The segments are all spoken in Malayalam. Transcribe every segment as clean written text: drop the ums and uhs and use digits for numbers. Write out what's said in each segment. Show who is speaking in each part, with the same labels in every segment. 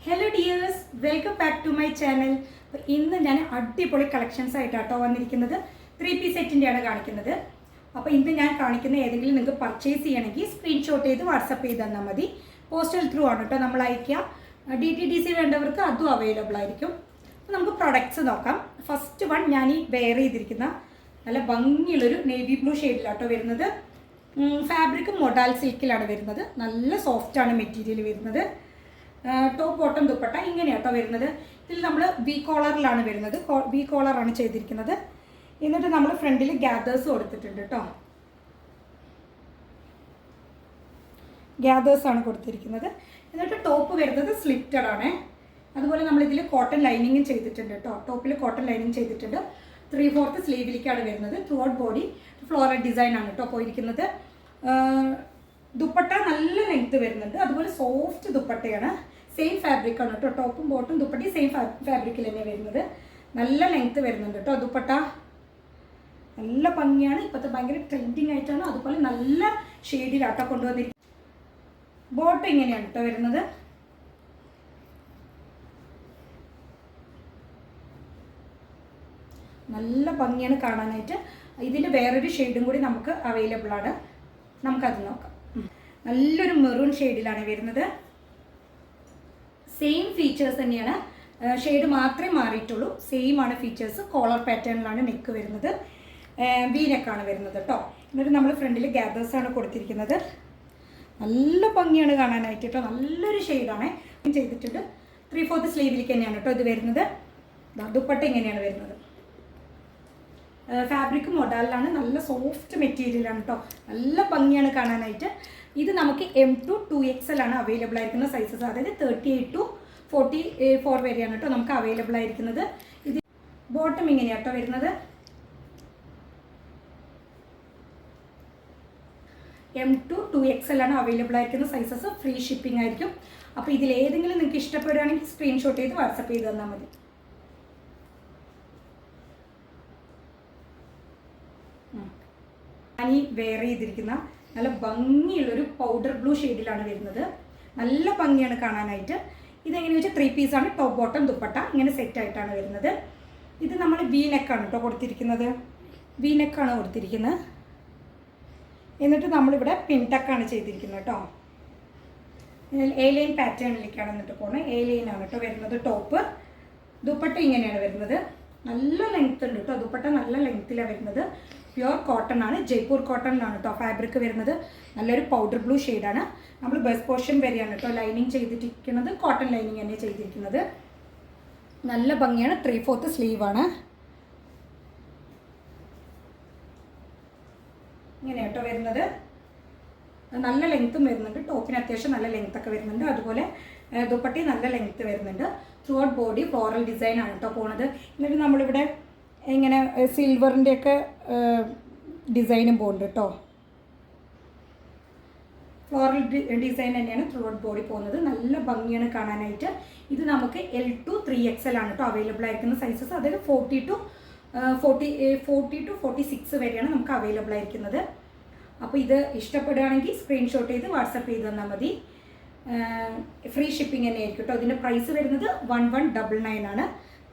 Speaker 1: Hello dears, welcome back to my channel. അപ്പോൾ ഇന്ന് ഞാൻ അടിപൊളി കളക്ഷൻസ് ആയിട്ടാട്ടോ വന്നിരിക്കുന്നത്. 3 പീസ് സെറ്റിൻ്റെയാണ് കാണിക്കുന്നത്. അപ്പോൾ ഇന്ന് ഞാൻ കാണിക്കുന്ന ഏതെങ്കിലും നിങ്ങൾക്ക് പർച്ചേസ് ചെയ്യണമെങ്കിൽ സ്ക്രീൻഷോട്ട് ചെയ്ത് വാട്സപ്പ് ചെയ്ത് തന്നാൽ മതി. പോസ്റ്റൽ ത്രൂ ആണ് കേട്ടോ നമ്മൾ അയക്കുക. DTDC വേണ്ടവർക്ക് അതും അവൈലബിൾ ആയിരിക്കും. അപ്പോൾ നമുക്ക് പ്രൊഡക്ട്സ് നോക്കാം. ഫസ്റ്റ് വൺ ഞാൻ ഈ വെയർ ചെയ്തിരിക്കുന്ന നല്ല ഭംഗിയുള്ളൊരു നേവി ബ്ലൂ ഷെയ്ഡിലാട്ടോ വരുന്നത്. ഫാബ്രിക് മൊഡാൽ സിൽക്കിലാണ് വരുന്നത്. നല്ല സോഫ്റ്റാണ് മെറ്റീരിയൽ വരുന്നത്. ടോപ്പ് ബോട്ടം ദുപ്പട്ട ഇങ്ങനെയാട്ടോ വരുന്നത്. ഇതിൽ നമ്മൾ വി കോളറിലാണ് വരുന്നത്. വി കോളറാണ് ചെയ്തിരിക്കുന്നത്. എന്നിട്ട് നമ്മൾ ഫ്രണ്ടിൽ ഗ്യാദേഴ്സ് കൊടുത്തിട്ടുണ്ട് കേട്ടോ. ഗ്യാദേഴ്സാണ് കൊടുത്തിരിക്കുന്നത്. എന്നിട്ട് ടോപ്പ് വരുന്നത് സ്ലിറ്റഡ് ആണ്. അതുപോലെ നമ്മളിതിൽ കോട്ടൺ ലൈനിങ്ങും ചെയ്തിട്ടുണ്ട് കേട്ടോ. ടോപ്പിൽ കോട്ടൺ ലൈനിങ് ചെയ്തിട്ടുണ്ട്. 3/4 സ്ലീവിലേക്കാണ് വരുന്നത്. Through out body floral design ആണ് കേട്ടോ പോയിരിക്കുന്നത്. ദുപ്പട്ട നല്ല ലെങ്ത് വരുന്നുണ്ട്. അതുപോലെ സോഫ്റ്റ് ദുപ്പട്ടയാണ്. സെയിം ഫാബ്രിക് ആണ് കേട്ടോ. ടോപ്പും ബോട്ടും ദുപ്പട്ടയും സെയിം ഫാബ്രിക്കിൽ തന്നെ വരുന്നത്. നല്ല ലെങ്ത് വരുന്നുണ്ട് കേട്ടോ. ദുപ്പട്ട നല്ല ഭംഗിയാണ്. ഇപ്പോഴത്തെ ഭയങ്കര ട്രെൻഡിങ് ആയിട്ടാണ്. അതുപോലെ നല്ല ഷെയ്ഡിലാട്ടോ കൊണ്ടുവന്നിരിക്കുന്നത്. ബോട്ട് ഇങ്ങനെയാണ് കേട്ടോ വരുന്നത്. നല്ല ഭംഗിയാണ് കാണാനായിട്ട്. ഇതിൻ്റെ വേറൊരു ഷെയ്ഡും കൂടി നമുക്ക് അവൈലബിൾ ആണ്. നമുക്കത് നോക്കാം. നല്ലൊരു മെറൂൺ ഷെയ്ഡിലാണ് വരുന്നത്. സെയിം ഫീച്ചേഴ്സ് തന്നെയാണ്. ഷെയ്ഡ് മാത്രമേ മാറിയിട്ടുള്ളൂ. സെയിം ആണ് ഫീച്ചേഴ്സ്. കോളർ പാറ്റേണിലാണ് നെക്ക് വരുന്നത്. വി നെക്കാണ് വരുന്നത് കേട്ടോ. എന്നിട്ട് നമ്മൾ ഫ്രണ്ടിൽ ഗ്യാദേഴ്സാണ് കൊടുത്തിരിക്കുന്നത്. നല്ല ഭംഗിയാണ് കാണാനായിട്ട് കേട്ടോ. നല്ലൊരു ഷെയ്ഡാണ് ചെയ്തിട്ടുണ്ട്. 3/4 സ്ലീവിലേക്ക് തന്നെയാണ് കേട്ടോ ഇത് വരുന്നത്. ദുപ്പട്ട ഇങ്ങനെയാണ് വരുന്നത്. ഫാബ്രിക് മൊഡാലിലാണ്. നല്ല സോഫ്റ്റ് മെറ്റീരിയലാണ് കേട്ടോ. നല്ല ഭംഗിയാണ് കാണാനായിട്ട്. ഇത് നമുക്ക് M to 2XL ആണ് അവൈലബിൾ ആയിരിക്കുന്ന സൈസസ്. അതായത് 38 to 44 വരെയാണ് കേട്ടോ നമുക്ക് അവൈലബിൾ ആയിരിക്കുന്നത്. ഇത് ബോട്ടം ഇങ്ങനെയാണ് കേട്ടോ വരുന്നത്. M to 2XL ആണ് അവൈലബിൾ ആയിരിക്കുന്ന സൈസസ്. ഫ്രീ ഷിപ്പിംഗ് ആയിരിക്കും. അപ്പോൾ ഇതിലേതെങ്കിലും നിങ്ങൾക്ക് ഇഷ്ടപ്പെടുകയാണെങ്കിൽ സ്ക്രീൻഷോട്ട് ചെയ്ത് വാട്സപ്പ് ചെയ്ത് തന്നാൽ മതി. ഞാൻ ഈ വെയർ ചെയ്തിരിക്കുന്ന നല്ല ഭംഗിയുള്ളൊരു പൗഡർ ബ്ലൂ ഷെയ്ഡിലാണ് വരുന്നത്. നല്ല ഭംഗിയാണ് കാണാനായിട്ട്. ഇതെങ്ങനെയാണെന്ന് വെച്ചാൽ 3 പീസാണ്. ടോപ്പ് ബോട്ടം ദുപ്പട്ട ഇങ്ങനെ സെറ്റായിട്ടാണ് വരുന്നത്. ഇത് നമ്മൾ വി നെക്കാണ് കേട്ടോ കൊടുത്തിരിക്കുന്നത്. വി നെക്കാണ് കൊടുത്തിരിക്കുന്നത്. എന്നിട്ട് നമ്മളിവിടെ പിൻടക്കാണ് ചെയ്തിരിക്കുന്നത് കേട്ടോ. എ ലൈൻ പാറ്റേണിലേക്കാണ് എന്നിട്ട് പോകുന്നത്. എ ലൈനാണ് കേട്ടോ വരുന്നത് ടോപ്പ്. ദുപ്പട്ട ഇങ്ങനെയാണ് വരുന്നത്. നല്ല ലെങ്ത് ഉണ്ട് കേട്ടോ. ദുപ്പട്ട നല്ല ലെങ്ത്തിലാണ് വരുന്നത്. പ്യുവർ കോട്ടൺ ആണ്. ജയ്പൂർ കോട്ടണിലാണ് കേട്ടോ ഫാബ്രിക് വരുന്നത്. നല്ലൊരു പൗഡർ ബ്ലൂ ഷെയ്ഡാണ്. നമ്മൾ ബസ് പോർഷൻ വരെയാണ് കേട്ടോ ലൈനിങ് ചെയ്തിരിക്കുന്നത്. കോട്ടൺ ലൈനിങ് തന്നെ ചെയ്തിരിക്കുന്നത്. നല്ല ഭംഗിയാണ്. 3/4 സ്ലീവാണ്. ഇങ്ങനെ കേട്ടോ വരുന്നത്. നല്ല ലെങ്ത്തും വരുന്നുണ്ട്. ടോപ്പിന് അത്യാവശ്യം നല്ല ലെങ്ത് ഒക്കെ വരുന്നുണ്ട്. അതുപോലെ ദുപ്പട്ടി നല്ല ലെങ്ത് വരുന്നുണ്ട്. Through out body floral design ആണ് കേട്ടോ പോണത്. എന്നിട്ട് നമ്മളിവിടെ ഇങ്ങനെ സിൽവറിൻ്റെയൊക്കെ ഡിസൈനും പോകുന്നുണ്ട് കേട്ടോ. ഫ്ലോറൽ ഡിസൈൻ തന്നെയാണ് ത്രൂ ഔട്ട് ബോഡി പോകുന്നത്. നല്ല ഭംഗിയാണ് കാണാനായിട്ട്. ഇത് നമുക്ക് L to 3XL ആണ് കേട്ടോ അവൈലബിൾ ആയിരിക്കുന്ന സൈസസ്. അതായത് 40 to 46 വരെയാണ് നമുക്ക് അവൈലബിൾ ആയിരിക്കുന്നത്. അപ്പോൾ ഇത് ഇഷ്ടപ്പെടുകയാണെങ്കിൽ സ്ക്രീൻഷോട്ട് ചെയ്ത് വാട്സപ്പ് ചെയ്ത് തന്നാൽ മതി. ഫ്രീ ഷിപ്പിംഗ് തന്നെ ആയിരിക്കും കേട്ടോ. ഇതിൻ്റെ പ്രൈസ് വരുന്നത് 1199 ആണ്.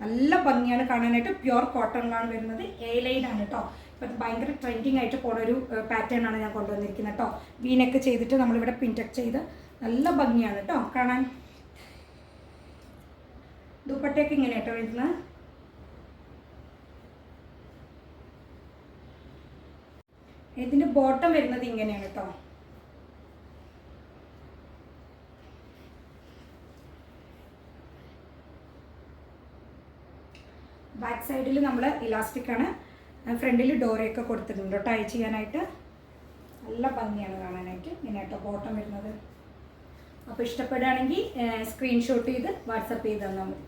Speaker 1: നല്ല ഭംഗിയാണ് കാണാനായിട്ട്. പ്യുവർ കോട്ടണിലാണ് വരുന്നത്. എ ലൈൻ ആണ് കേട്ടോ. ഇപ്പം ഭയങ്കര ട്രെൻഡിങ് ആയിട്ട് പോണ ഒരു പാറ്റേൺ ആണ് ഞാൻ കൊണ്ടുവന്നിരിക്കുന്നത് കേട്ടോ. വീനൊക്കെ ചെയ്തിട്ട് നമ്മളിവിടെ പിൻടക്ക് ചെയ്ത് നല്ല ഭംഗിയാണ് കേട്ടോ കാണാൻ. ദുപ്പട്ടയൊക്കെ ഇങ്ങനെ കേട്ടോ വരുന്നത്. ഇതിൻ്റെ ബോട്ടം വരുന്നത് ഇങ്ങനെയാണ് കേട്ടോ. ബാക്ക് സൈഡിൽ നമ്മൾ ഇലാസ്റ്റിക് ആണ്. ഫ്രണ്ടിൽ ഡോറയൊക്കെ കൊടുത്തിട്ടുണ്ട് ടൈ ചെയ്യാനായിട്ട്. നല്ല ഭംഗിയാണ് കാണാനായിട്ട്. ഇങ്ങനെ കേട്ടോ ബോട്ടം വരുന്നത്. അപ്പോൾ ഇഷ്ടപ്പെടുകയാണെങ്കിൽ സ്ക്രീൻഷോട്ട് ചെയ്ത് വാട്സപ്പ് ചെയ്ത് തന്നാൽ മതി.